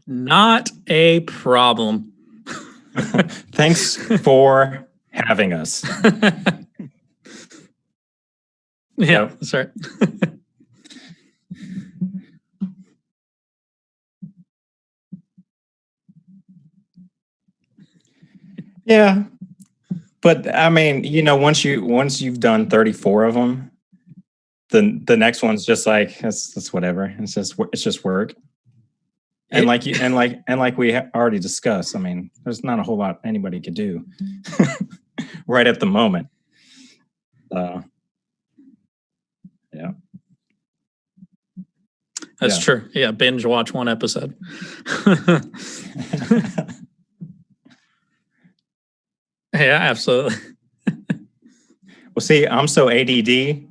Not a problem. Thanks for having us. Yeah, that's right. Yeah. But I mean, once you've done 34 of them, the next one's just like that's whatever. It's just work. And like we already discussed, I mean, there's not a whole lot anybody could do right at the moment. Yeah. That's true. Yeah, binge watch one episode. Yeah, absolutely. Well, see, I'm so ADD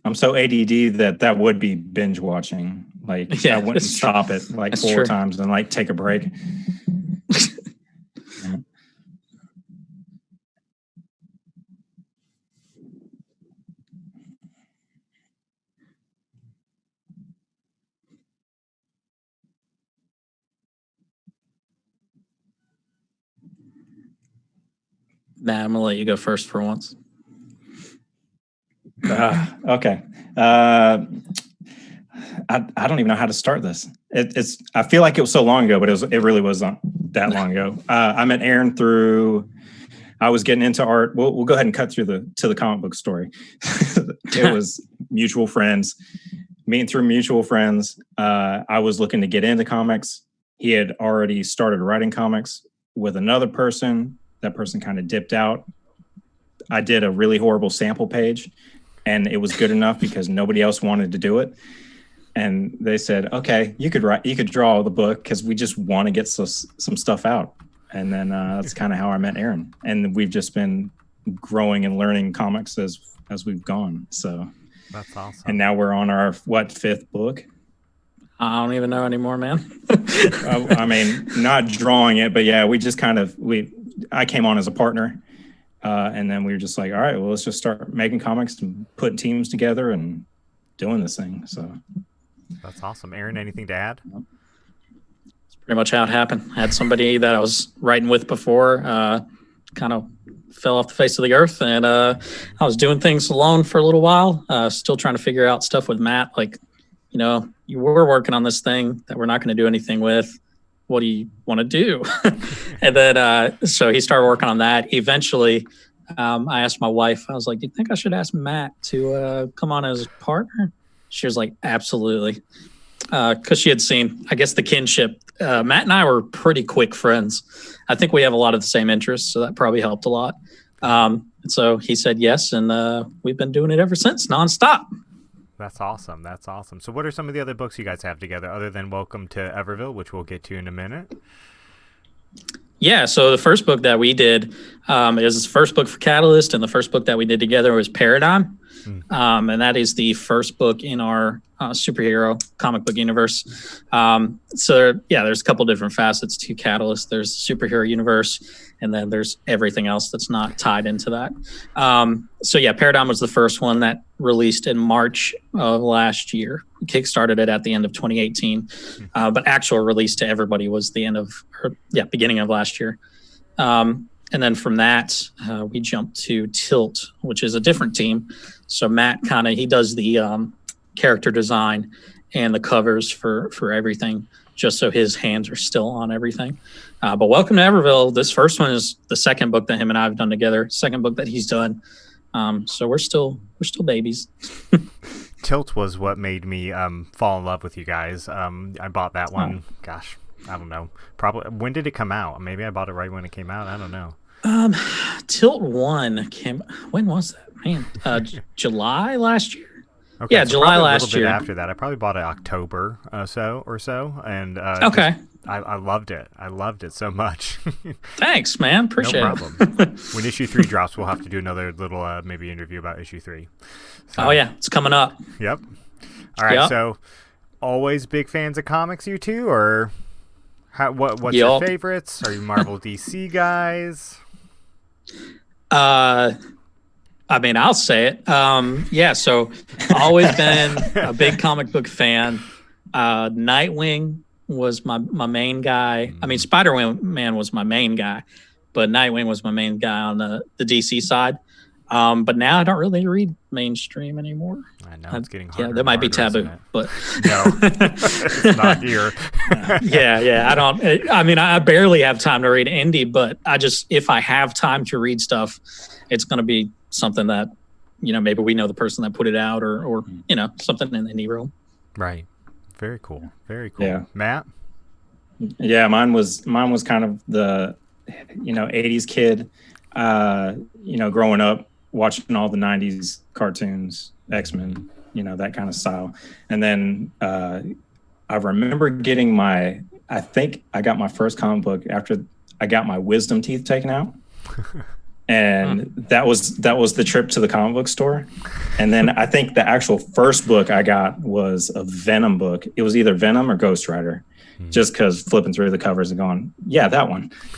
that would be binge watching. Like, I wouldn't stop it like four times and like take a break. Nah, I'm gonna let you go first for once. Okay. I don't even know how to start this. I feel like it was so long ago, but it really wasn't that long ago. I met Aaron through. I was getting into art. We'll go ahead and cut through to the comic book story. It was mutual friends. Meeting through mutual friends. I was looking to get into comics. He had already started writing comics with another person. That person kind of dipped out. I did a really horrible sample page, and it was good enough because nobody else wanted to do it. And they said, "Okay, you could draw the book because we just want to get some stuff out." And then that's kind of how I met Aaron. And we've just been growing and learning comics as we've gone. So that's awesome. And now we're on our fifth book. I don't even know anymore, man. I mean, not drawing it, but yeah, we just I came on as a partner. And then we were just like, all right, well, let's just start making comics and putting teams together and doing this thing. So that's awesome. Aaron, anything to add? It's pretty much how it happened. I had somebody that I was writing with before, kind of fell off the face of the earth, and I was doing things alone for a little while, still trying to figure out stuff with Matt. Like, you were working on this thing that we're not going to do anything with. What do you want to do? And then, so he started working on that. Eventually, I asked my wife, I was like, do you think I should ask Matt to come on as partner? She was like, absolutely. Because she had seen, I guess, the kinship. Matt and I were pretty quick friends. I think we have a lot of the same interests, so that probably helped a lot. So he said yes, and we've been doing it ever since, nonstop. That's awesome. That's awesome. So what are some of the other books you guys have together other than Welcome to Everville, which we'll get to in a minute? Yeah, so the first book that we did is the first book for Catalyst, and the first book that we did together was Paradigm. And that is the first book in our superhero comic book universe. So, yeah, there's a couple different facets to Catalyst. There's the superhero universe, and then there's everything else that's not tied into that. So, yeah, Paradigm was the first one that released in March of last year. We kickstarted it at the end of 2018, but actual release to everybody was beginning of last year. And then from that, we jumped to Tilt, which is a different team. So Matt he does the character design and the covers for everything, just so his hands are still on everything. But Welcome to Everville, this first one is the second book that him and I have done together, second book that he's done. So we're still babies. Tilt was what made me fall in love with you guys. I bought that one. Gosh, I don't know. Probably when did it come out? Maybe I bought it right when it came out. I don't know. Tilt 1 came. When was that, man? July last year. Okay, yeah, so July last a little year. Bit after that, I probably bought it October or so, and okay. I loved it. I loved it so much. Thanks, man. Appreciate it. No problem. When issue 3 drops, we'll have to do another little maybe interview about issue 3. So, yeah, it's coming up. Yep. All right. Yep. So, always big fans of comics, you two, or what's your favorites? Are you Marvel DC guys? I mean, I'll say it. Yeah, so always been a big comic book fan. Nightwing was my main guy. I mean, Spider-Man was my main guy, but Nightwing was my main guy on the DC side. But now I don't really read mainstream anymore. I know it's getting harder. Yeah, that might be taboo, but no, it's not here. yeah. I don't. I mean, I barely have time to read indie, but if I have time to read stuff, it's going to be something that, maybe we know the person that put it out, or something in the indie realm. Right. Very cool. Very cool. Yeah. Matt. Yeah, mine was kind of the 80s kid, growing up watching all the 90s cartoons, X-Men, that kind of style. And then I remember getting I think I got my first comic book after I got my wisdom teeth taken out. And that was the trip to the comic book store. And then I think the actual first book I got was a Venom book. It was either Venom or Ghost Rider. Just because flipping through the covers and going, yeah, that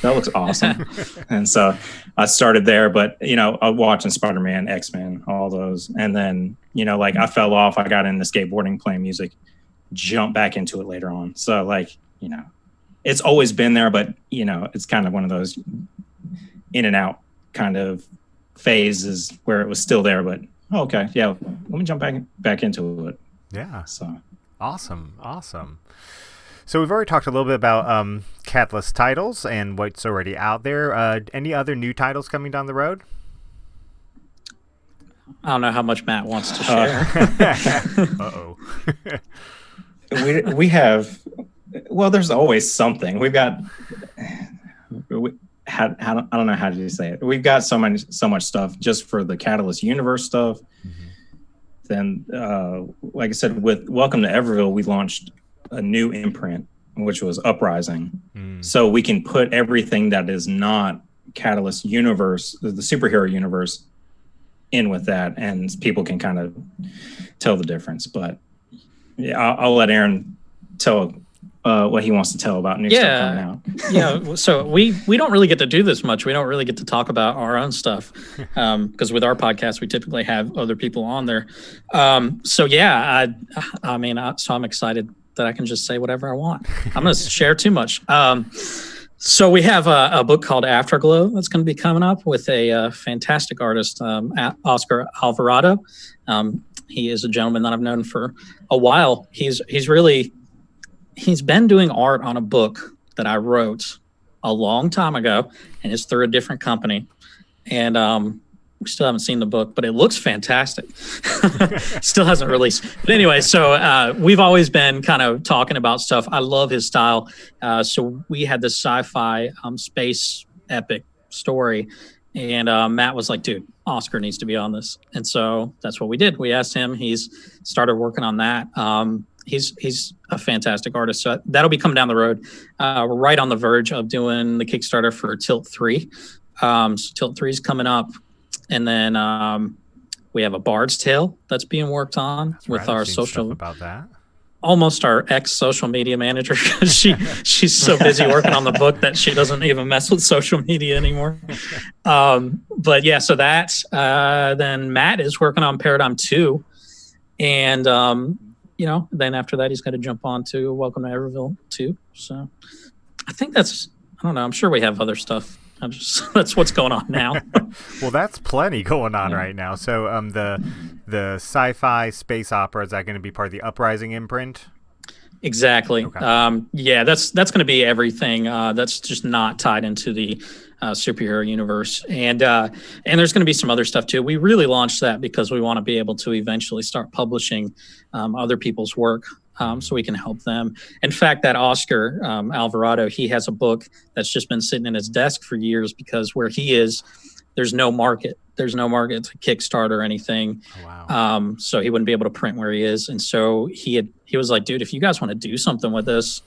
looks awesome. And so I started there, but watching Spider-Man, X-Men, all those. And then, I fell off, I got into skateboarding, playing music, jumped back into it later on. So it's always been there, but it's kind of one of those in and out kind of phases where it was still there, but okay, yeah, let me jump back into it. Yeah. So awesome. So we've already talked a little bit about Catalyst titles and what's already out there. Any other new titles coming down the road? I don't know how much Matt wants to share. Uh-oh. we have, well, there's always something. We've got, I don't know how to say it. We've got so much stuff just for the Catalyst universe stuff. Then, like I said, with Welcome to Everville, we launched a new imprint, which was Uprising. So we can put everything that is not Catalyst universe, the superhero universe, in with that, and people can kind of tell the difference. But yeah, I'll let Aaron tell what he wants to tell about new stuff coming out. Yeah, so we don't really get to do this much. We don't really get to talk about our own stuff because with our podcast, we typically have other people on there. So yeah, so I'm excited that I can just say whatever I want. I'm going to share too much. So we have a book called Afterglow that's going to be coming up with a fantastic artist, Oscar Alvarado. He is a gentleman that I've known for a while. He's been doing art on a book that I wrote a long time ago, and it's through a different company. And we still haven't seen the book, but it looks fantastic. Still hasn't released. But anyway, so we've always been kind of talking about stuff. I love his style. So we had this sci-fi space epic story, and Matt was like, dude, Oscar needs to be on this. And so that's what we did. We asked him. He's started working on that. He's a fantastic artist. So that'll be coming down the road. We're right on the verge of doing the Kickstarter for Tilt 3. So Tilt 3 is coming up. And then we have a Bard's Tale that's being worked on with our social about that. Almost our ex-social media manager. she's so busy working on the book that she doesn't even mess with social media anymore. But yeah, so that then Matt is working on Paradigm 2, and then after that he's got to jump on to Welcome to Everville 2. So I think I don't know. I'm sure we have other stuff. That's what's going on now. Well, that's plenty going on right now. So the sci-fi space opera, is that going to be part of the Uprising imprint? Exactly. Okay. Yeah, that's going to be everything. That's just not tied into the superhero universe. And there's going to be some other stuff too. We really launched that because we want to be able to eventually start publishing other people's work. So we can help them. In fact, that Oscar Alvarado, he has a book that's just been sitting in his desk for years because where he is, there's no market. There's no market to Kickstarter or anything. Oh, wow. So he wouldn't be able to print where he is. And so he was like, dude, if you guys want to do something with this,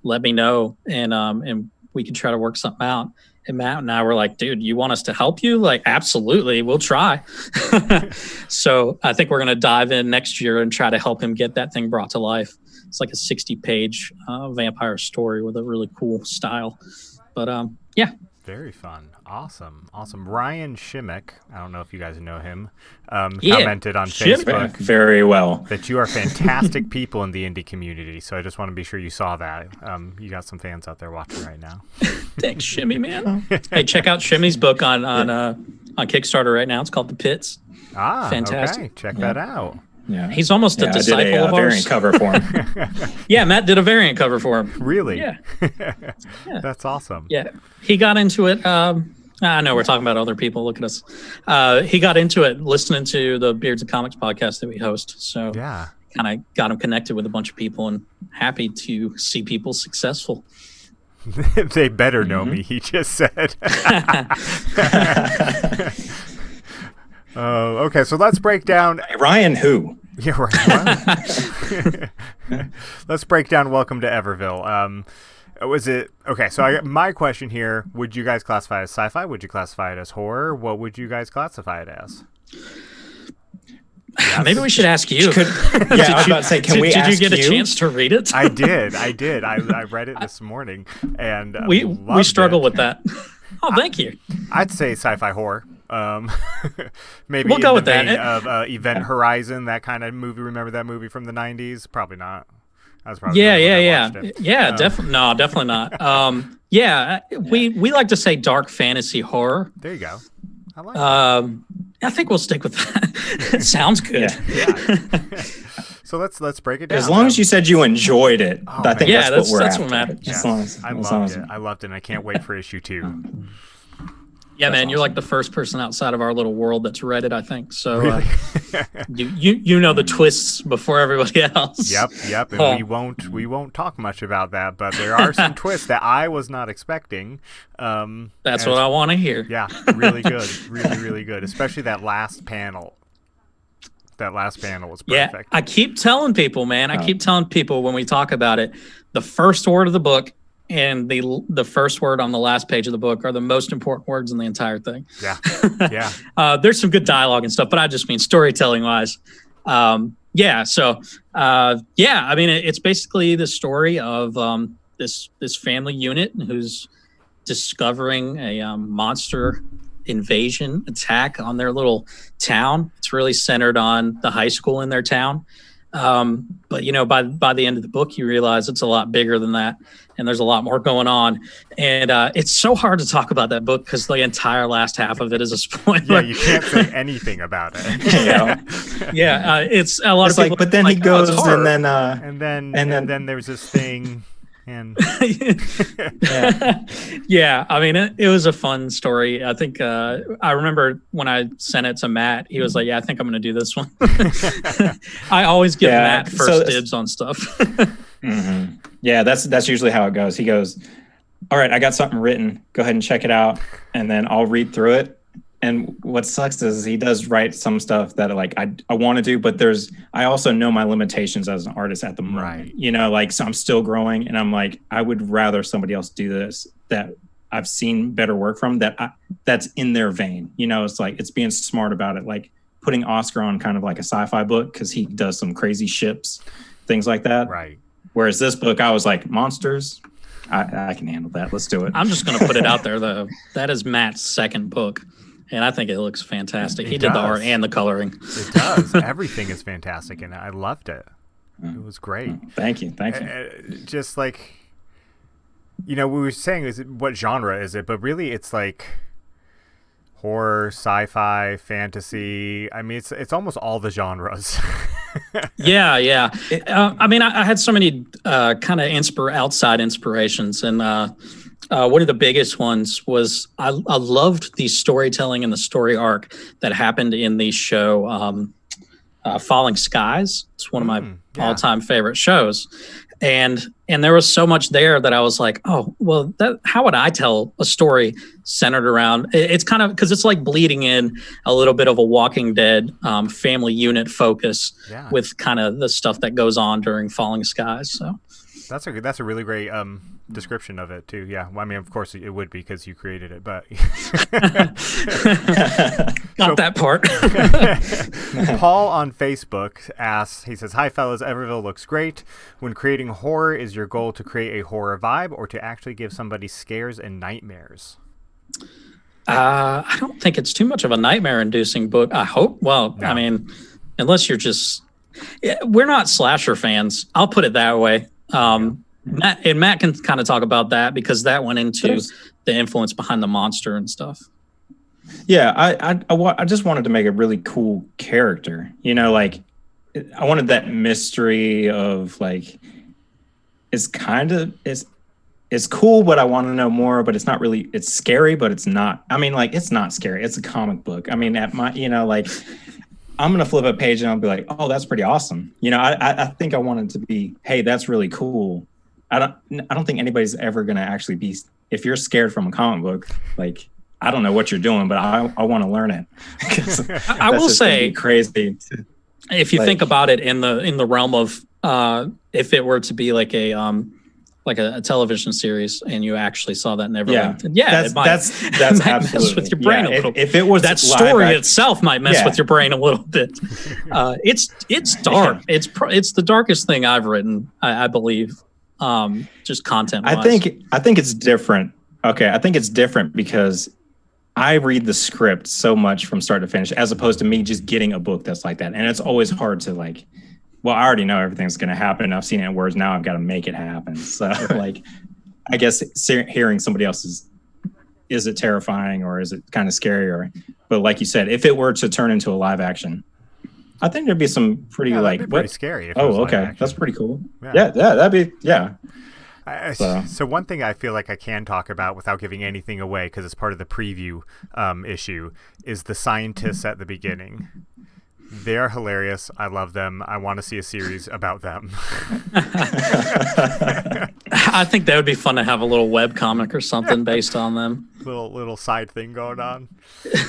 let me know. And we can try to work something out. And Matt and I were like, dude, you want us to help you? Like, absolutely, we'll try. So I think we're going to dive in next year and try to help him get that thing brought to life. It's like a 60-page vampire story with a really cool style. But yeah, Very fun. Awesome. Ryan Shimmick, I don't know if you guys know him, commented on Facebook very well that you are fantastic people in the indie community. So I just want to be sure you saw that. You got some fans out there watching right now. Thanks, Shimmy, man. Hey, check out Shimmy's book on Kickstarter right now. It's called The Pits. Fantastic. Okay. Check that out. Yeah, he's almost a disciple I did of ours. Variant cover for him. Yeah, Matt did a variant cover for him. Really? Yeah. That's awesome. Yeah, he got into it. I know we're talking about other people. Look at us. He got into it listening to the Beards and Comics podcast that we host. So yeah, kind of got him connected with a bunch of people, and happy to see people successful. They better know me, he just said. Okay, so let's break down. Ryan who? Yeah, right. Let's break down Welcome to Everville. Was it okay? So my question here: would you guys classify it as sci-fi? Would you classify it as horror? What would you guys classify it as? Yes. Maybe we should ask you. I was about to say, did you get a chance to read it? I did. I read it this morning, and we struggle with that. Oh, thank you. I'd say sci-fi horror. Maybe we'll go with that. Of Event Horizon, that kind of movie. Remember that movie from the 90s? Probably not. That was probably definitely not. We like to say dark fantasy horror. There you go. I like that. I think we'll stick with that. It sounds good. Yeah. So let's break it down. As long as you said you enjoyed it, I think that's what matters. Yes. I loved it. And I can't wait for issue 2. Yeah, man, you're like the first person outside of our little world that's read it, I think. So really? you know the twists before everybody else. Yep. And we won't talk much about that, but there are some twists that I was not expecting. That's what I want to hear. Yeah, really good. Really good. Especially that last panel. That last panel was perfect. Yeah, I keep telling people, man. I keep telling people when we talk about it, the first word of the book and the first word on the last page of the book are the most important words in the entire thing. Yeah. There's some good dialogue and stuff, but I just mean storytelling wise. I mean, it's basically the story of this family unit who's discovering a monster invasion attack on their little town. It's really centered on the high school in their town. But by the end of the book, you realize it's a lot bigger than that, and there's a lot more going on. And it's so hard to talk about that book because the entire last half of it is a spoiler. Yeah, you can't say anything about it. It's a lot of people. But then he goes, and then there's this thing. And I mean, it was a fun story. I think I remember when I sent it to Matt, he was like, "Yeah, I think I'm going to do this one." I always give Matt first dibs on stuff. Mm-hmm. Yeah, that's usually how it goes. He goes, "All right, I got something written. Go ahead and check it out, and then I'll read through it." And what sucks is he does write some stuff that I want to do, but I also know my limitations as an artist at the moment. Right. So I'm still growing, and I'm like, I would rather somebody else do this that I've seen better work from that's in their vein. It's like it's being smart about it, like putting Oscar on kind of like a sci-fi book because he does some crazy ships, things like that. Right. Whereas this book, I was like, monsters. I can handle that. Let's do it. I'm just going to put it out there though. That is Matt's second book. And I think it looks fantastic. He did the art and the coloring. It does. Everything is fantastic, and I loved it. It was great. Thank you. Just like, we were saying, what genre is it? But really, it's like horror, sci-fi, fantasy. I mean, it's almost all the genres. Yeah. I mean, I had so many kind of outside inspirations, and one of the biggest ones was I loved the storytelling and the story arc that happened in the show Falling Skies. It's one of my all-time favorite shows. And there was so much there that I was like, oh, well, how would I tell a story centered around? It's kind of because it's like bleeding in a little bit of a Walking Dead family unit focus with kind of the stuff that goes on during Falling Skies. So that's a really great description of it too. Yeah, well, I mean, of course it would be because you created it, but not that part. Paul on Facebook asks, he says, "Hi fellas, Everville looks great. When creating horror, is your goal to create a horror vibe or to actually give somebody scares and nightmares?" I don't think it's too much of a nightmare-inducing book. I hope. Well, No. I mean, unless you're just, we're not slasher fans. I'll put it that way. Matt can kind of talk about that because that went into the influence behind the monster and stuff. Yeah, I just wanted to make a really cool character. You know, like I wanted that mystery of like it's cool, but I want to know more. But it's not really. It's scary, but it's not. I mean, like it's not scary. It's a comic book. I mean, at my like I'm gonna flip a page and I'll be like, oh, that's pretty awesome. You know, I think I want it to be, hey, that's really cool. I don't think anybody's ever gonna actually be. If you're scared from a comic book, like. I don't know what you're doing, but I want to learn it. I will say, crazy. If you think about it in the realm of if it were to be like a television series, and you actually saw that in Everville, that's might absolutely mess with your brain a little. If it was that story itself might mess with your brain a little bit. It's dark. Yeah. It's the darkest thing I've written, I believe. Just content. I think it's different. Okay, I think it's different because I read the script so much from start to finish, as opposed to me just getting a book that's like that. And it's always hard to like, well, I already know everything's going to happen. I've seen it in words. Now I've got to make it happen. So like, I guess hearing somebody else's, is it terrifying or is it kind of scary? But like you said, if it were to turn into a live action, I think there'd be some pretty pretty scary. If okay. That's pretty cool. Yeah. That'd be, yeah. So one thing I feel like I can talk about without giving anything away, because it's part of the preview issue, is the scientists at the beginning. They're hilarious. I love them. I want to see a series about them. I think that would be fun to have a little web comic or something based on them. Little side thing going on.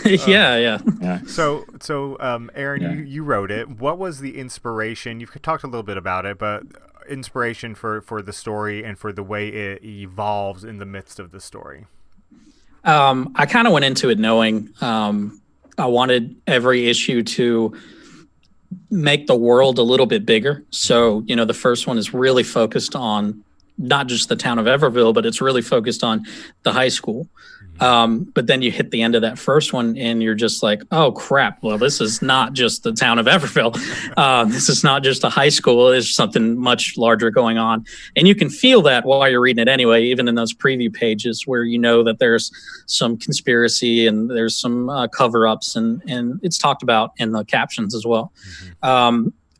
Yeah. So Aaron, you wrote it. What was the inspiration? You've talked a little bit about it, but inspiration for the story and for the way it evolves in the midst of the story. I kind of went into it knowing I wanted every issue to make the world a little bit bigger. So, the first one is really focused on not just the town of Everville, but it's really focused on the high school. But then you hit the end of that first one and you're just like, oh crap. Well, this is not just the town of Everville. This is not just a high school. There's something much larger going on. And you can feel that while you're reading it anyway, even in those preview pages where you know that there's some conspiracy and there's some cover-ups and it's talked about in the captions as well.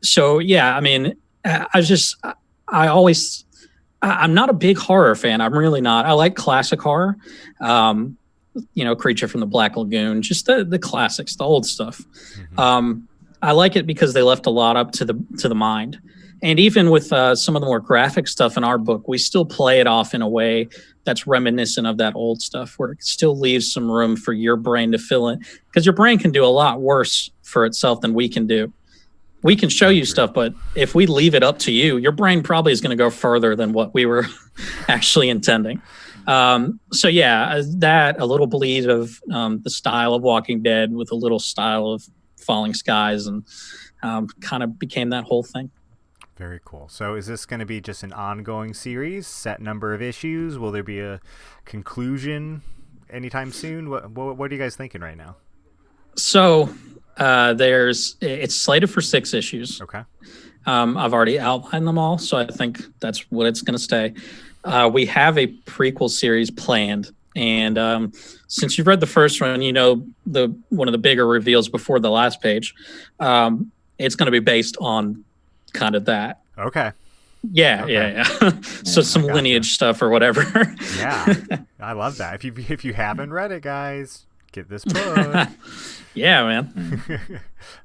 So yeah, I mean, I'm not a big horror fan. I'm really not. I like classic horror, Creature from the Black Lagoon, just the classics, the old stuff. I like it because they left a lot up to the mind. And even with some of the more graphic stuff in our book, we still play it off in a way that's reminiscent of that old stuff, where it still leaves some room for your brain to fill in, because your brain can do a lot worse for itself than we can do. We can show you stuff, but if we leave it up to you, your brain probably is going to go further than what we were actually intending. So yeah, that a little bleed of the style of Walking Dead with a little style of Falling Skies, and kind of became that whole thing. Very cool. So is this going to be just an ongoing series, set number of issues? Will there be a conclusion anytime soon? What are you guys thinking right now? So it's slated for 6 issues. Okay. I've already outlined them all, so I think that's what it's going to stay. We have a prequel series planned, and since you've read the first one, one of the bigger reveals before the last page. It's going to be based on kind of that. Okay. Yeah. So some lineage stuff or whatever. Yeah, I love that. If you haven't read it, guys, get this book. Yeah, man.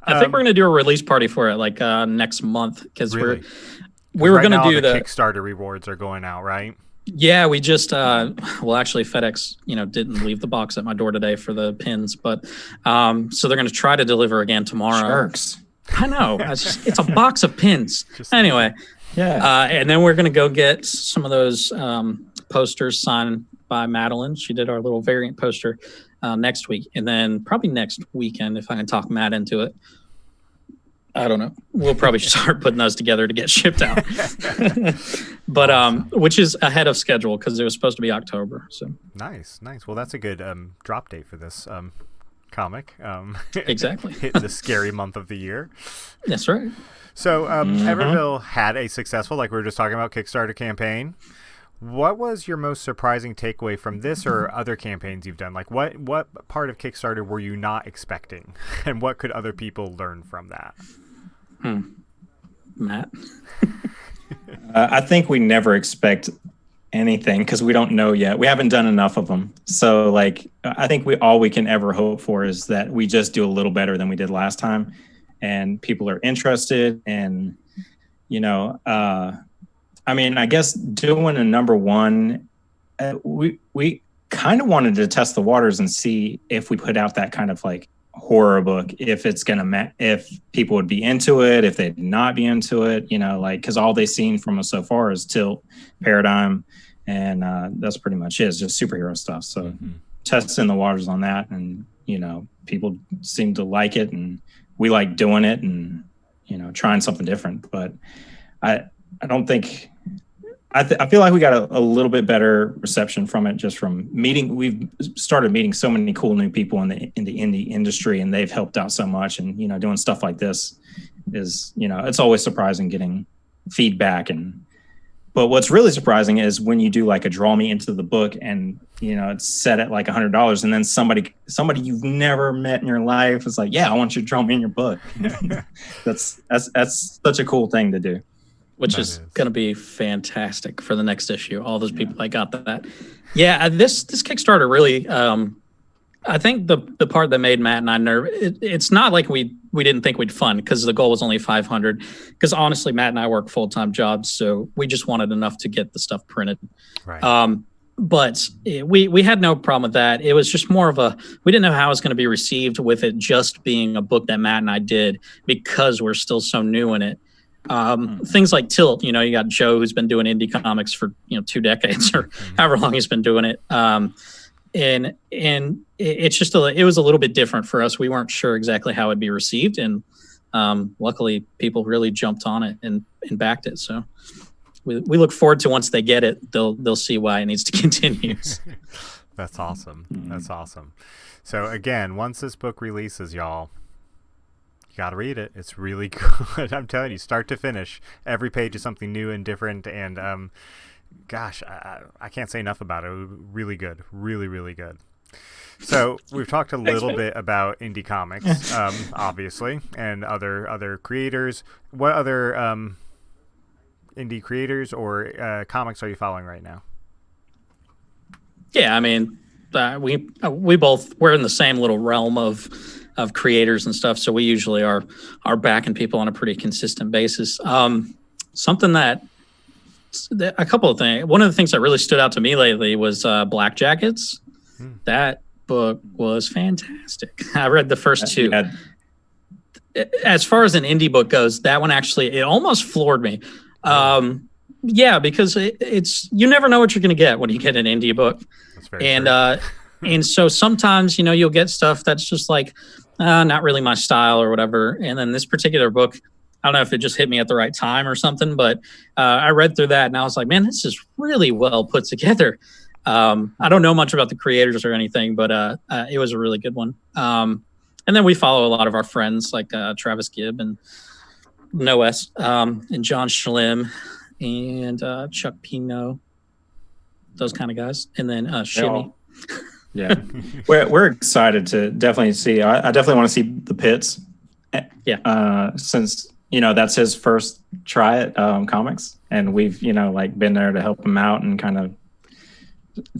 I think we're gonna do a release party for it like next month, because we were gonna do the Kickstarter rewards are going out, right? Yeah, we just actually FedEx didn't leave the box at my door today for the pins, but so they're gonna try to deliver again tomorrow. Sharks. I know. It's a box of pins. Anyway, yeah. And then we're gonna go get some of those posters signed by Madeline. She did our little variant poster next week, and then probably next weekend, if I can talk Matt into it. I don't know. We'll probably start putting those together to get shipped out. but which is ahead of schedule because it was supposed to be October. So nice. Well, that's a good drop date for this comic. Exactly. Hitting the scary month of the year. That's right. So Everville had a successful, like we were just talking about, Kickstarter campaign. What was your most surprising takeaway from this or other campaigns you've done? Like what part of Kickstarter were you not expecting, and what could other people learn from that? Matt? I think we never expect anything because we don't know yet. We haven't done enough of them. So like, I think all we can ever hope for is that we just do a little better than we did last time, and people are interested. And, I mean, I guess doing a number one, we kind of wanted to test the waters and see if we put out that kind of like horror book, if it's gonna if people would be into it, if they'd not be into it, like, because all they've seen from us so far is Tilt, Paradigm, and that's pretty much it. It's just superhero stuff. So testing the waters on that, and people seem to like it, and we like doing it, and trying something different. But I don't think. I feel like we got a little bit better reception from it, just from meeting. We've started meeting so many cool new people in the indie industry, and they've helped out so much. And doing stuff like this is it's always surprising getting feedback. But what's really surprising is when you do like a draw me into the book, and it's set at like $100, and then somebody you've never met in your life is like, yeah, I want you to draw me in your book. That's such a cool thing to do. Which is going to be fantastic for the next issue. All those people that got that. Yeah, this Kickstarter really, I think the part that made Matt and I nervous, it's not like we didn't think we'd fund, because the goal was only 500. Because honestly, Matt and I work full-time jobs, so we just wanted enough to get the stuff printed. Right. But we had no problem with that. It was just more of we didn't know how it was going to be received with it just being a book that Matt and I did, because we're still so new in it. Things like Tilt, you got Joe, who's been doing indie comics for 2 decades or however long he's been doing it, and it's just it was a little bit different for us. We weren't sure exactly how it'd be received, and luckily people really jumped on it and backed it. So we look forward to, once they get it, they'll see why it needs to continue. That's awesome. That's awesome. So again, once this book releases, y'all, gotta read it. It's really good. I'm telling you, start to finish, every page is something new and different, and gosh, I can't say enough about it. Really good, really good. So we've talked a little bit about indie comics, obviously, and other creators. What other indie creators or comics are you following right now? Yeah, I mean, we both, we're in the same little realm of creators and stuff, so we usually are backing people on a pretty consistent basis. Something a couple of things. One of the things that really stood out to me lately was Black Jackets. That book was fantastic. I read the first 2. As far as an indie book goes, that one actually, it almost floored me. Yeah, because it's you never know what you're going to get when you get an indie book. That's very true. And so sometimes you'll get stuff that's just like not really my style or whatever. And then this particular book, I don't know if it just hit me at the right time or something, but I read through that and I was like, man, this is really well put together. I don't know much about the creators or anything, but it was a really good one. And then we follow a lot of our friends like Travis Gibb and Noes and John Schlim and Chuck Pino, those kind of guys. And then Shimmy. Yeah, we're excited to definitely see. I definitely want to see the Pits. Yeah. Since that's his first try at comics, and we've been there to help him out and kind of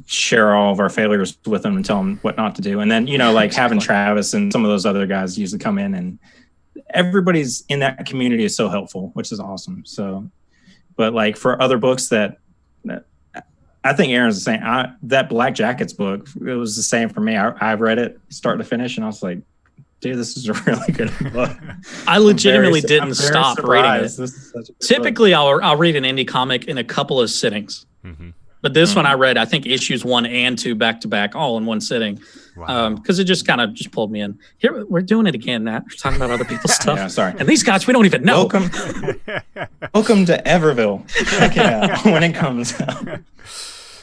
share all of our failures with him and tell him what not to do. And then having Travis and some of those other guys usually come in, and everybody's in that community is so helpful, which is awesome. So, but like for other books that I think Aaron's the same. That Black Jackets book, it was the same for me. I read it start to finish, and I was like, dude, this is a really good book. I legitimately didn't stop reading it. This is such a good Typically, I'll read an indie comic in a couple of sittings. But this one I read, I think issues 1 and 2 back to back, all in one sitting. Wow. Because it just kind of just pulled me in. Here, we're doing it again, Matt. We're talking about other people's stuff. Yeah, sorry. And these guys, we don't even know. Welcome to Everville. Check it out when it comes out.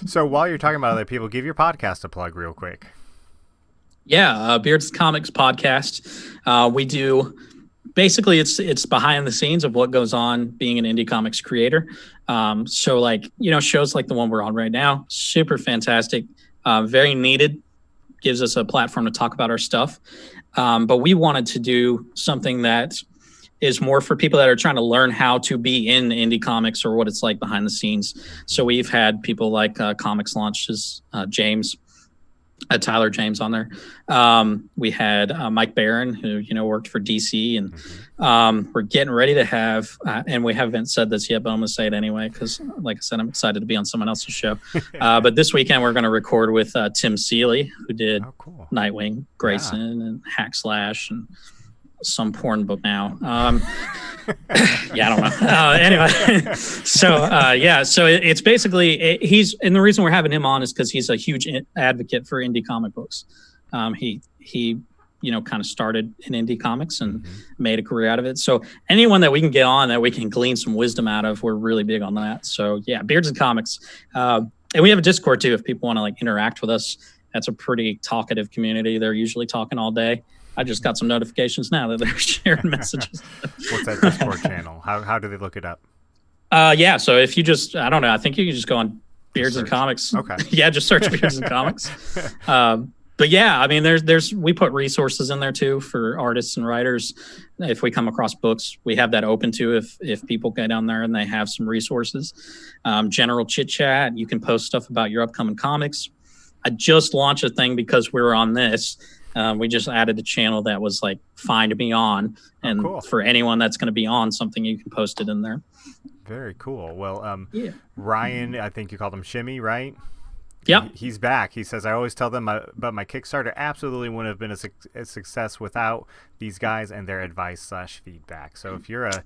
So while you're talking about other people, give your podcast a plug real quick. Yeah, Beards Comics podcast. We do basically it's behind the scenes of what goes on being an indie comics creator. So like, shows like the one we're on right now, super fantastic, very needed, gives us a platform to talk about our stuff. But we wanted to do something that is more for people that are trying to learn how to be in indie comics or what it's like behind the scenes. So we've had people like Comics Launches, James, Tyler James on there. We had Mike Barron, who worked for DC, and we're getting ready to have, and we haven't said this yet, but I'm going to say it anyway because, like I said, I'm excited to be on someone else's show. But this weekend we're going to record with Tim Seeley, who did Nightwing, Grayson, and Hack Slash, and some porn book now. Yeah, I don't know. Anyway, so it's basically and the reason we're having him on is because he's a huge advocate for indie comic books. He kind of started in indie comics and made a career out of it. So anyone that we can get on that we can glean some wisdom out of, we're really big on that. So yeah, Beards and Comics, and we have a Discord too if people want to like interact with us. That's a pretty talkative community. They're usually talking all day. I just got some notifications now that they're sharing messages. What's that Discord channel? How do they look it up? Yeah, so if you just, I don't know, I think you can just go on Beards and Comics. Okay. Yeah, just search Beards and Comics. But yeah, I mean, we put resources in there too for artists and writers. If we come across books, we have that open to if people get down there and they have some resources. General chit chat, you can post stuff about your upcoming comics. I just launched a thing because we were on this. We just added a channel that was like find me on, and cool. For anyone that's going to be on something, you can post it in there. Very cool. Well, Ryan, I think you called him Shimmy, right? Yep. He's back. He says, I always tell them about my Kickstarter absolutely wouldn't have been a success without these guys and their advice/feedback. So if you're a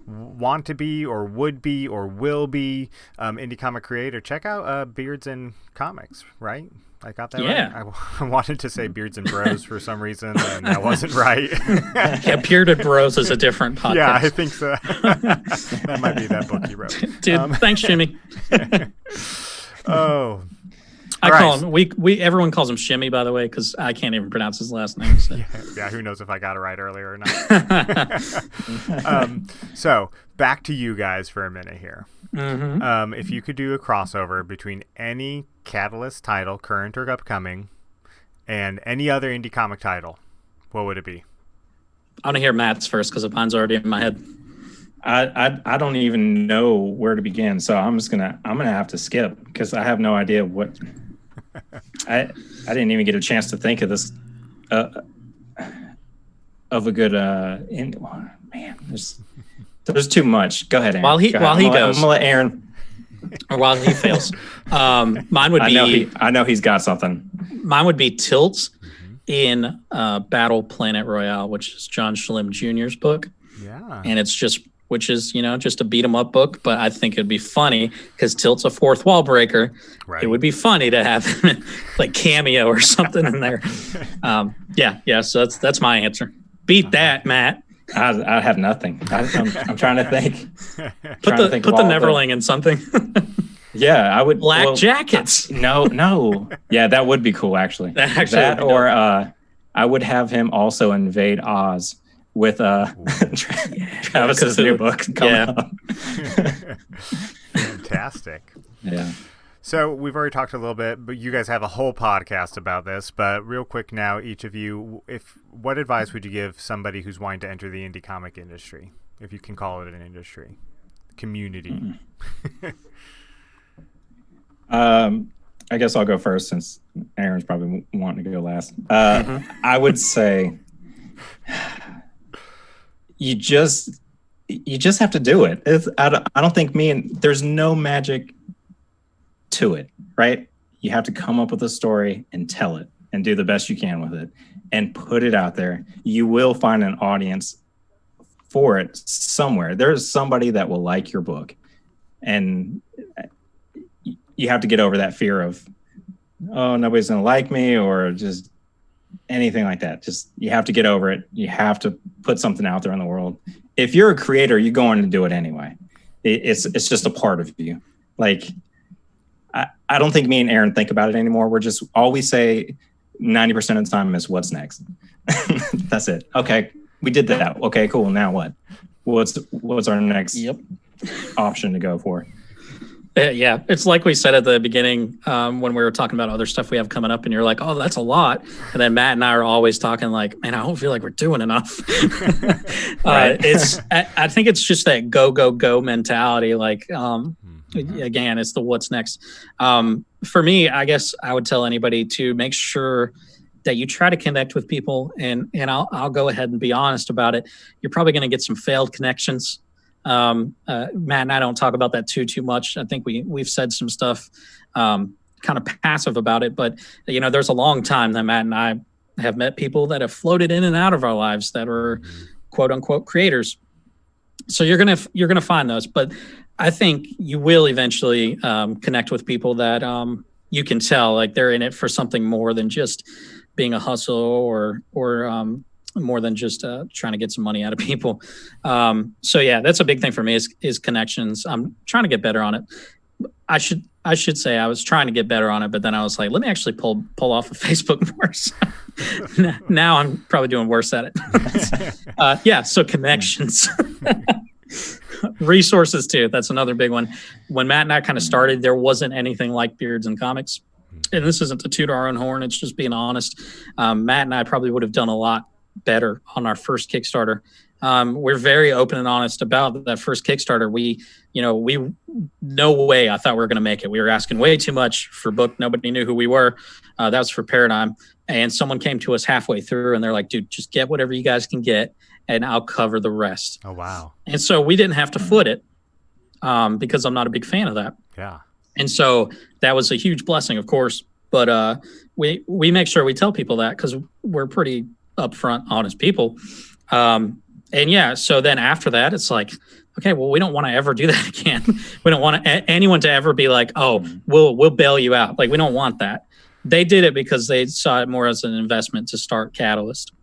want to be or would be or will be indie comic creator, check out Beards and Comics, right? I got that right? I wanted to say Beards and Bros for some reason, and that wasn't right. Yeah, Bearded Bros is a different podcast. Yeah, I think so. That might be that book you wrote. Dude, thanks, Jimmy. Oh. I call him, everyone calls him Shimmy, by the way, because I can't even pronounce his last name. So. Yeah, who knows if I got it right earlier or not. So back to you guys for a minute here. Mm-hmm. If you could do a crossover between any Catalyst title, current or upcoming, and any other indie comic title, what would it be? I want to hear Matt's first because mine's already in my head. I don't even know where to begin, so I'm gonna have to skip because I have no idea what. I didn't even get a chance to think of this of a good man. There's too much. Go ahead, Aaron. While he goes, I'm gonna let Aaron. Or while he fails, mine would be. I know he's got something. Mine would be Tilts in Battle Planet Royale, which is John Schlim Jr.'s book. Yeah, and it's just a beat 'em up book, but I think it'd be funny because Tilt's a fourth wall breaker. Right. It would be funny to have him like cameo or something in there. Yeah. So that's my answer. Beat that, Matt. I have nothing. I'm trying to think. Put the Neverling in something. Yeah, I would. Black jackets. No. Yeah, that would be cool, actually. That or I would have him also invade Oz with Travis's new book coming up. Fantastic. Yeah. So we've already talked a little bit, but you guys have a whole podcast about this. But real quick now, each of you, what advice would you give somebody who's wanting to enter the indie comic industry, if you can call it an industry, community? I guess I'll go first since Aaron's probably wanting to go last. I would say you just have to do it. I don't think there's no magic to it, right? You have to come up with a story and tell it and do the best you can with it and put it out there. You will find an audience for it somewhere. There's somebody that will like your book, and you you have to get over that fear of, oh, nobody's going to like me, or just anything like that. Just, you have to get over it. You have to put something out there in the world. If you're a creator, you're going to do it anyway. It's just a part of you. Like, I don't think me and Aaron think about it anymore. We're just, all we say 90% of the time is what's next. That's it. Okay, we did that. Okay, cool. Now what? What's our next option to go for? Yeah, it's like we said at the beginning when we were talking about other stuff we have coming up, and you're like, "Oh, that's a lot," and then Matt and I are always talking like, "Man, I don't feel like we're doing enough." Right. I think it's just that go mentality. Like, again, it's the what's next. For me, I guess I would tell anybody to make sure that you try to connect with people, and I'll go ahead and be honest about it. You're probably going to get some failed connections. Matt and I don't talk about that too much. I think we've said some stuff kind of passive about it, but there's a long time that Matt and I have met people that have floated in and out of our lives that are quote unquote creators. So you're gonna find those, but I think you will eventually connect with people that you can tell like they're in it for something more than just being a hustle or more than just trying to get some money out of people. So yeah, that's a big thing for me is connections. I'm trying to get better on it. I should say I was trying to get better on it, but then I was like, let me actually pull off of Facebook more. So now I'm probably doing worse at it. Yeah, so connections. Resources too. That's another big one. When Matt and I kind of started, there wasn't anything like Beards and Comics. And this isn't to toot our own horn. It's just being honest. Matt and I probably would have done a lot better on our first Kickstarter. We're very open and honest about that first Kickstarter. We no way I thought we were going to make it. We were asking way too much for book. Nobody knew who we were. That was for Paradigm. And someone came to us halfway through and they're like, dude, just get whatever you guys can get and I'll cover the rest. Oh, wow. And so we didn't have to foot it because I'm not a big fan of that. Yeah. And so that was a huge blessing, of course. But we make sure we tell people that because we're pretty upfront, honest people. And yeah, so then after that, it's like, okay, well, we don't want to ever do that again. We don't want anyone to ever be like, oh, we'll bail you out. Like, we don't want that. They did it because they saw it more as an investment to start Catalyst.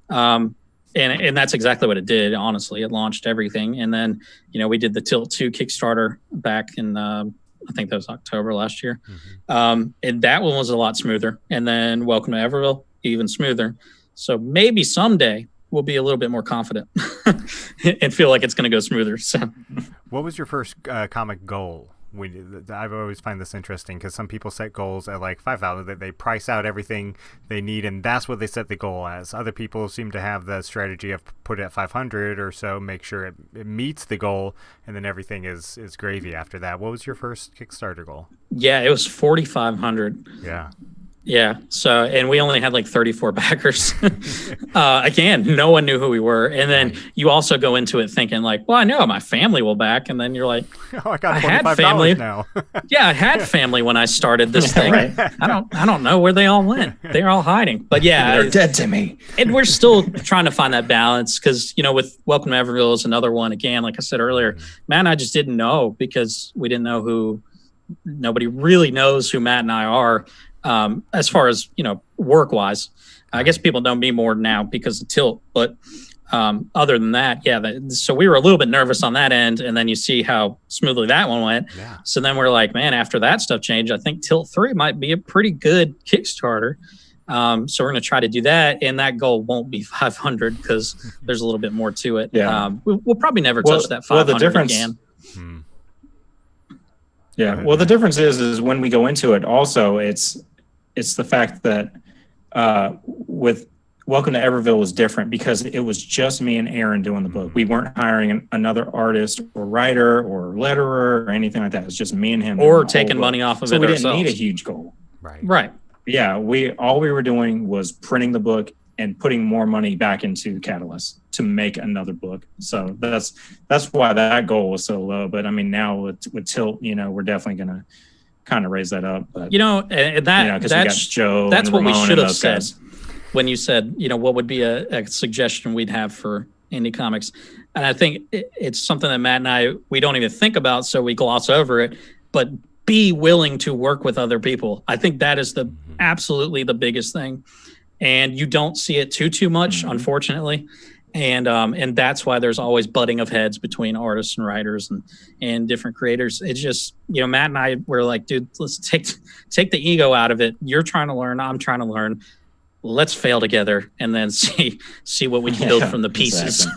And that's exactly what it did. Honestly, it launched everything. And then, we did the Tilt 2 Kickstarter back in, I think that was October last year. And that one was a lot smoother. And then Welcome to Everville, even smoother. So maybe someday we'll be a little bit more confident and feel like it's going to go smoother. So, what was your first comic goal? I've always find this interesting because some people set goals at like 5,000 that they price out everything they need, and that's what they set the goal as. Other people seem to have the strategy of put it at 500 or so, make sure it meets the goal, and then everything is gravy after that. What was your first Kickstarter goal? Yeah, it was 4,500. Yeah. Yeah. So, and we only had like 34 backers. Again, no one knew who we were. And then you also go into it thinking like, well, I know my family will back. And then you're like, oh, I got $25 now. Yeah, I had family when I started this thing. Right. I don't know where they all went. They're all hiding. But yeah, they're dead to me. And we're still trying to find that balance because, with Welcome to Everville is another one. Again, like I said earlier, Matt and I just didn't know because we didn't know who, nobody really knows who Matt and I are. As far as, work wise, I guess people know me more now because of Tilt, but other than that, yeah. So we were a little bit nervous on that end. And then you see how smoothly that one went. Yeah. So then we're like, man, after that stuff changed, I think Tilt 3 might be a pretty good Kickstarter. So we're going to try to do that. And that goal won't be 500 because there's a little bit more to it. Yeah. We'll probably never touch that 500 the difference, again. Yeah. Well, the difference is when we go into it also, it's the fact that with Welcome to Everville was different because it was just me and Aaron doing the book. We weren't hiring another artist or writer or letterer or anything like that. It was just me and him. Or taking money off of it ourselves. So we didn't need a huge goal. Right. Yeah. All we were doing was printing the book and putting more money back into Catalyst to make another book. So that's why that goal was so low. But I mean, now with Tilt, we're definitely going to kind of raise that up. But that's Joe. That's what we should have said guys. When you said, what would be a suggestion we'd have for indie comics. And I think it's something that Matt and I, we don't even think about, so we gloss over it. But be willing to work with other people. I think that is the absolutely the biggest thing. And you don't see it too much, unfortunately. And that's why there's always butting of heads between artists and writers and different creators. It's just, Matt and I were like, dude, let's take the ego out of it. You're trying to learn. I'm trying to learn. Let's fail together and then see what we can build from the pieces.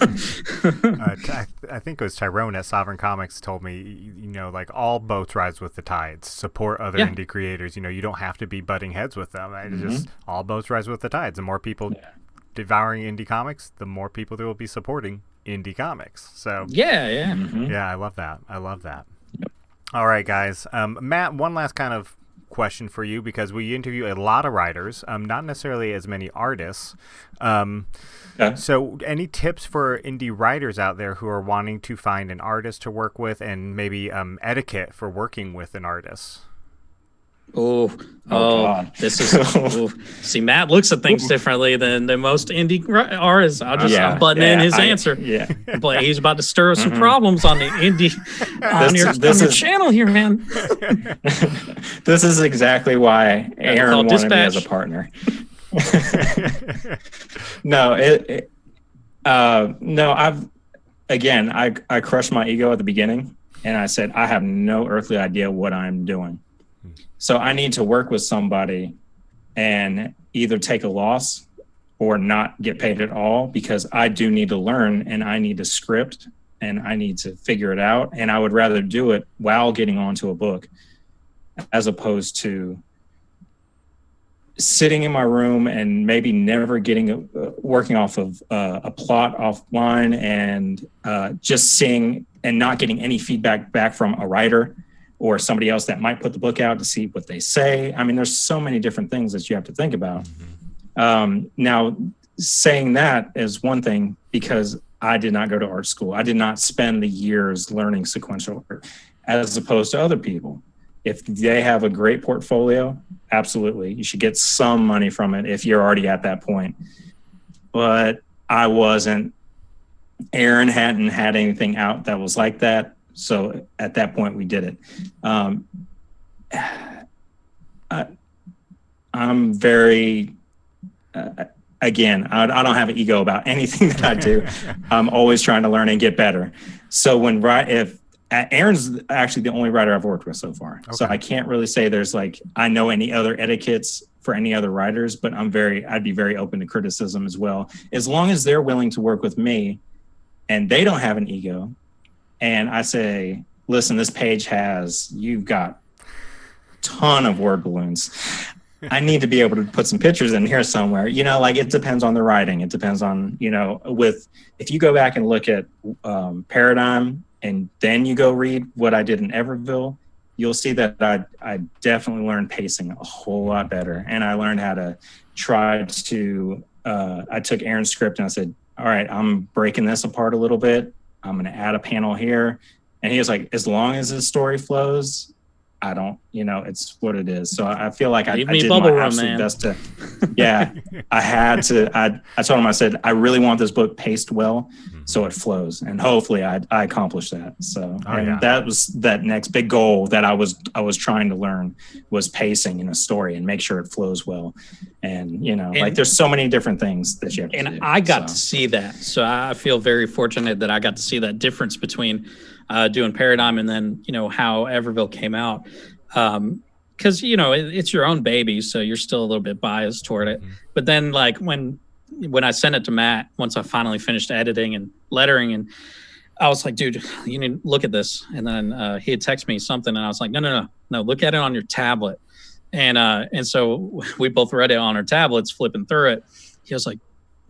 Exactly. I think it was Tyrone at Sovereign Comics told me, like all boats rise with the tides. Support other indie creators. You don't have to be butting heads with them. It's just all boats rise with the tides. The more people devouring indie comics, the more people there will be supporting indie comics. So yeah, I love that. Yep. All right, guys. Matt, one last kind of question for you, because we interview a lot of writers, not necessarily as many artists. So any tips for indie writers out there who are wanting to find an artist to work with, and maybe etiquette for working with an artist? God. This is see, Matt looks at things differently than most indie artists. I'm butting in his answer. But he's about to stir up some problems on the indie on your channel here, man. This is exactly why Aaron wanted me as a partner. I crushed my ego at the beginning, and I said I have no earthly idea what I'm doing. So I need to work with somebody and either take a loss or not get paid at all, because I do need to learn, and I need to script, and I need to figure it out. And I would rather do it while getting onto a book, as opposed to sitting in my room and maybe never getting working off of a plot offline, and just seeing and not getting any feedback back from a writer or somebody else that might put the book out to see what they say. I mean, there's so many different things that you have to think about. Now, saying that is one thing, because I did not go to art school. I did not spend the years learning sequential art, as opposed to other people. If they have a great portfolio, absolutely, you should get some money from it if you're already at that point. But I wasn't. Aaron hadn't had anything out that was like that. So at that point, we did it. I'm very, again, I don't have an ego about anything that I do. I'm always trying to learn and get better. So if Aaron's actually the only writer I've worked with so far. Okay. So I can't really say there's I know any other etiquettes for any other writers, but I'd be very open to criticism as well, as long as they're willing to work with me and they don't have an ego. And I say, listen, this page you've got a ton of word balloons. I need to be able to put some pictures in here somewhere. It depends on the writing. It depends on, if you go back and look at Paradigm and then you go read what I did in Everville, you'll see that I definitely learned pacing a whole lot better. And I learned how to try to, I took Aaron's script and I said, all right, I'm breaking this apart a little bit. I'm going to add a panel here. And he was like, as long as the story flows, I don't, it's what it is. So I feel like I did my absolute best to, I told him, I said, I really want this book paced well, so it flows. And hopefully I accomplished that. So, that was that next big goal that I was trying to learn, was pacing in a story and make sure it flows well. And, there's so many different things that you have to do. And I got to see that. So I feel very fortunate that I got to see that difference between doing Paradigm and then, how Everville came out. Because, it's your own baby, so you're still a little bit biased toward it. But then, when I sent it to Matt, once I finally finished editing and lettering, and I was like, dude, you need to look at this. And then he had texted me something, and I was like, no, look at it on your tablet. And so we both read it on our tablets, flipping through it. He was like,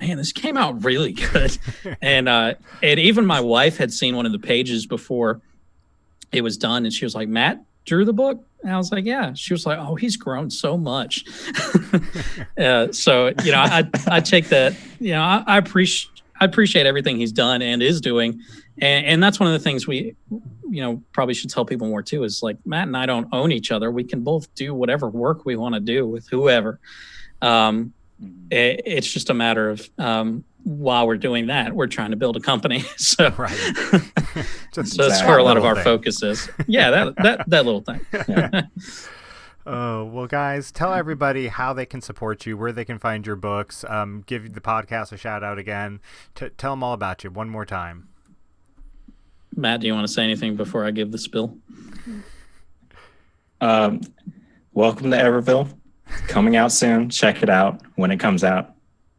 man, this came out really good. And even my wife had seen one of the pages before it was done, and she was like, Matt drew the book? And I was like, yeah. She was like, oh, he's grown so much. So, I take that, I appreciate everything he's done and is doing. And that's one of the things we, probably should tell people more too, is Matt and I don't own each other. We can both do whatever work we want to do with whoever. It's just a matter of, while we're doing that, we're trying to build a company. So, Right. so that's where a lot of our focus is. Yeah, that little thing. Yeah. Oh, well, guys, tell everybody how they can support you, where they can find your books. Give the podcast a shout out again. Tell them all about you one more time. Matt, do you want to say anything before I give the spill? Welcome to Everville. Coming out soon. Check it out when it comes out.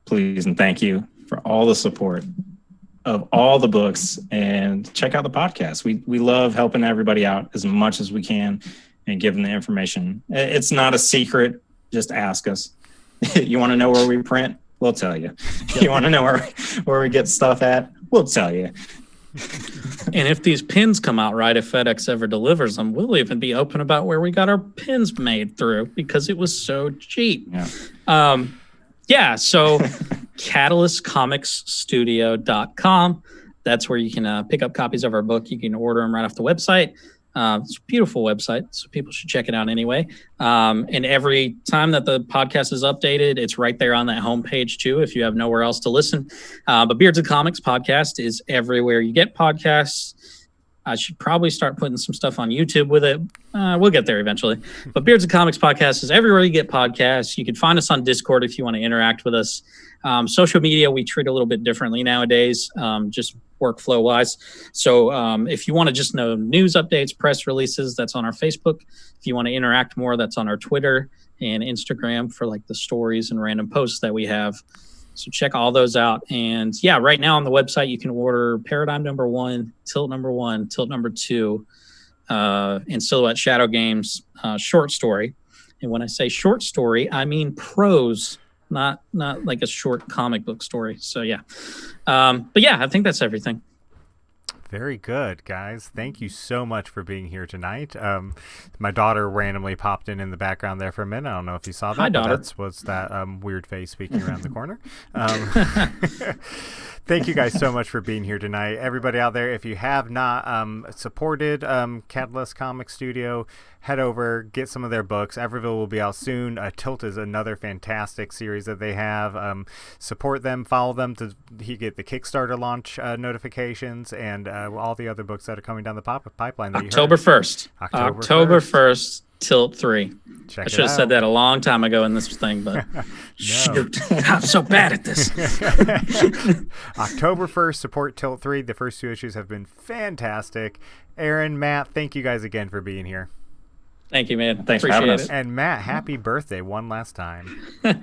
Please and thank you for all the support of all the books, and check out the podcast. We love helping everybody out as much as we can and giving the information. It's not a secret. Just ask us. You want to know where we print? We'll tell you. You want to know where we get stuff at? We'll tell you. And if these pins come out right, if FedEx ever delivers them, we'll even be open about where we got our pins made through, because it was so cheap. So catalystcomicsstudio.com. That's where you can pick up copies of our book. You can order them right off the website. It's a beautiful website, so people should check it out anyway. And every time that the podcast is updated, it's right there on that homepage too, if you have nowhere else to listen. But Beards and Comics podcast is everywhere you get podcasts. I should probably start putting some stuff on YouTube with it. We'll get there eventually. But Beards and Comics podcast is everywhere you get podcasts. You can find us on Discord if you want to interact with us. Social media, we treat a little bit differently nowadays, just workflow wise. So if you want to just know news updates, press releases, that's on our Facebook. If you want to interact more, that's on our Twitter and Instagram for like the stories and random posts that we have. So check all those out. And yeah, right now on the website, you can order Paradigm #1, Tilt #1, Tilt #2, and Silhouette Shadow Games short story. And when I say short story, I mean prose, not like a short comic book story. So yeah. But yeah, I think that's everything. Very good, guys. Thank you so much for being here tonight. My daughter randomly popped in the background there for a minute. I don't know if you saw that. Hi, daughter. That was that weird face speaking around the corner. Thank you guys so much for being here tonight. Everybody out there, if you have not supported Catalyst Comics Studio, head over, get some of their books. Everville will be out soon. Tilt is another fantastic series that they have. Support them, follow them to get the Kickstarter launch notifications, and all the other books that are coming down the pipeline. That October 1st. October 1st. Tilt 3. I should have said that a long time ago in this thing, but shoot, I'm so bad at this. October 1st, support Tilt 3. The first 2 issues have been fantastic. Aaron, Matt, thank you guys again for being here. Thank you, man. Thanks for having us. And Matt, happy birthday one last time.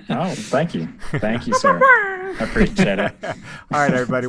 Oh, thank you. Thank you, sir. I appreciate it. All right, everybody.